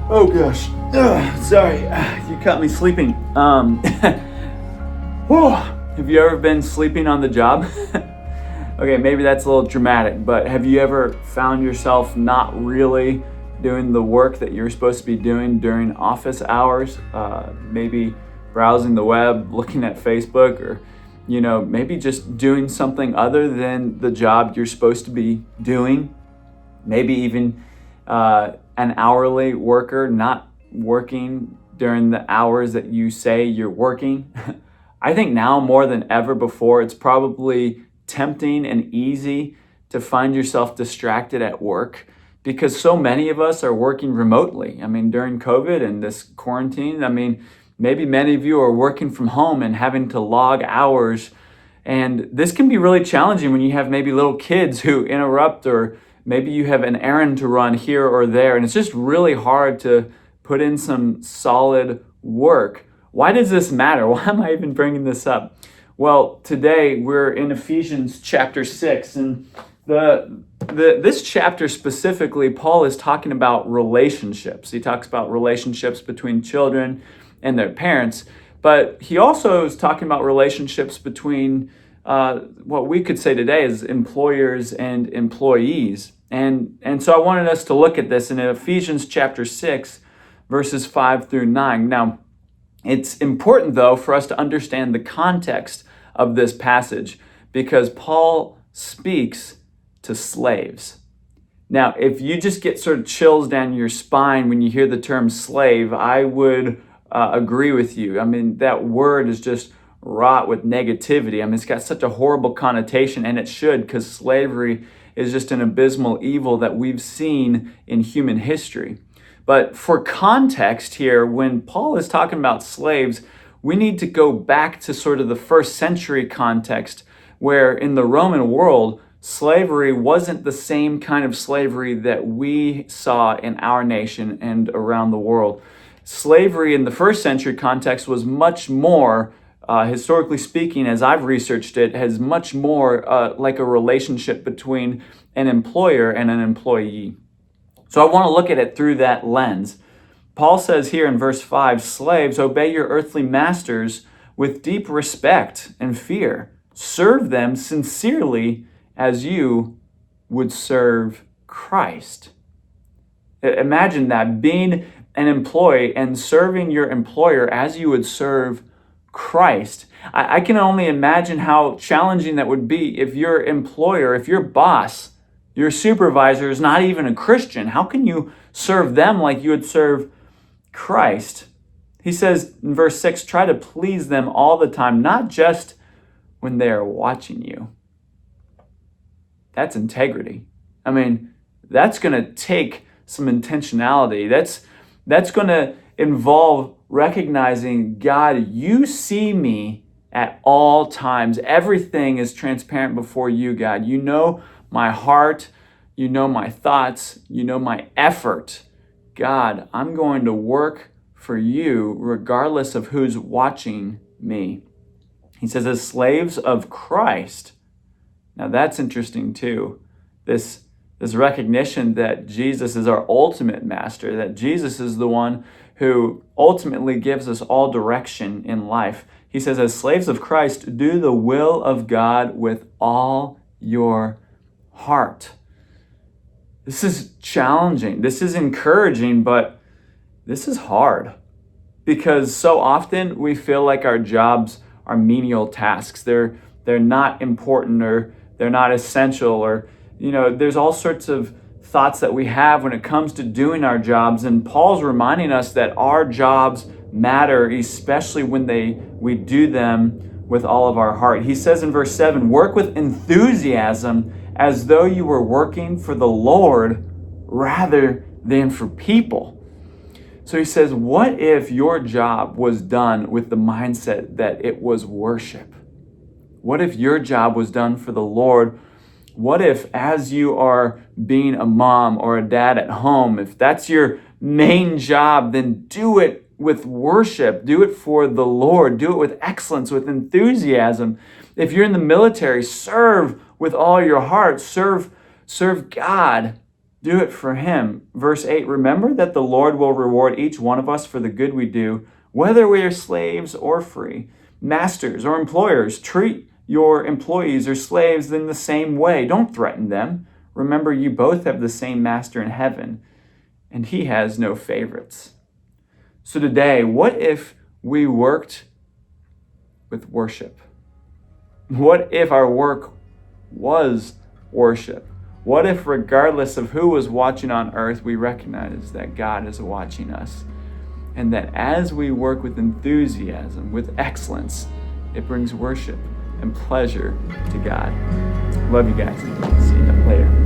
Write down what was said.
Oh gosh. Sorry, you caught me sleeping. Whew. Have you ever been sleeping on the job? Okay, maybe that's a little dramatic, but have you ever found yourself not really doing the work that you're supposed to be doing during office hours? Maybe browsing the web, looking at Facebook, or maybe just doing something other than the job you're supposed to be doing. Maybe even an hourly worker not working during the hours that you say you're working. I think now more than ever before, it's probably tempting and easy to find yourself distracted at work because so many of us are working remotely. I mean, during COVID and this quarantine, maybe many of you are working from home and having to log hours. And this can be really challenging when you have maybe little kids who interrupt, or maybe you have an errand to run here or there. And it's just really hard to put in some solid work. Why does this matter? Why am I even bringing this up? Well, today we're in Ephesians chapter 6, and this chapter specifically, Paul is talking about relationships. He talks about relationships between children and their parents, but he also is talking about relationships between what we could say today is employers and employees. And so I wanted us to look at this in Ephesians chapter 6, verses 5 through 9. Now, it's important, though, for us to understand the context of this passage because Paul speaks to slaves. Now, if you just get sort of chills down your spine when you hear the term slave, I would agree with you. That word is just wrought with negativity. It's got such a horrible connotation, and it should, because slavery is just an abysmal evil that we've seen in human history. But for context here, when Paul is talking about slaves, we need to go back to sort of the first century context, where in the Roman world, slavery wasn't the same kind of slavery that we saw in our nation and around the world. Slavery in the first century context was much more, historically speaking, as I've researched it, has much more like a relationship between an employer and an employee. So I want to look at it through that lens. Paul says here in verse 5, slaves, obey your earthly masters with deep respect and fear. Serve them sincerely as you would serve Christ. Imagine that, being an employee and serving your employer as you would serve Christ. I can only imagine how challenging that would be if your employer, if your boss, your supervisor is not even a Christian. How can you serve them like you would serve Christ? He says in verse 6, try to please them all the time, not just when they are watching you. That's integrity. That's going to take some intentionality. That's going to involve recognizing, God, you see me at all times. Everything is transparent before you, God. You know my heart, you know my thoughts, you know my effort. God, I'm going to work for you regardless of who's watching me. He says, as slaves of Christ. Now that's interesting too. This recognition that Jesus is our ultimate master, that Jesus is the one who ultimately gives us all direction in life. He says, as slaves of Christ, do the will of God with all your heart. This is challenging. This is encouraging, but this is hard because so often we feel like our jobs are menial tasks. They're not important, or they're not essential, or there's all sorts of thoughts that we have when it comes to doing our jobs. And Paul's reminding us that our jobs matter, especially when we do them with all of our heart. He says in verse 7, work with enthusiasm as though you were working for the Lord rather than for people. So he says, what if your job was done with the mindset that it was worship? What if your job was done for the Lord? What if, as you are being a mom or a dad at home, if that's your main job, then do it with worship. Do it for the Lord. Do it with excellence, with enthusiasm. If you're in the military, serve with all your heart. Serve God. do it for Him. Verse 8, remember that the Lord will reward each one of us for the good we do, whether we are slaves or free. Masters or employers, treat your employees or slaves in the same way. Don't threaten them. Remember, you both have the same master in heaven, and He has no favorites. So today, what if we worked with worship? What if our work was worship? What if, regardless of who was watching on earth, we recognize that God is watching us? And that as we work with enthusiasm, with excellence, it brings worship and pleasure to God. Love you guys. See you later.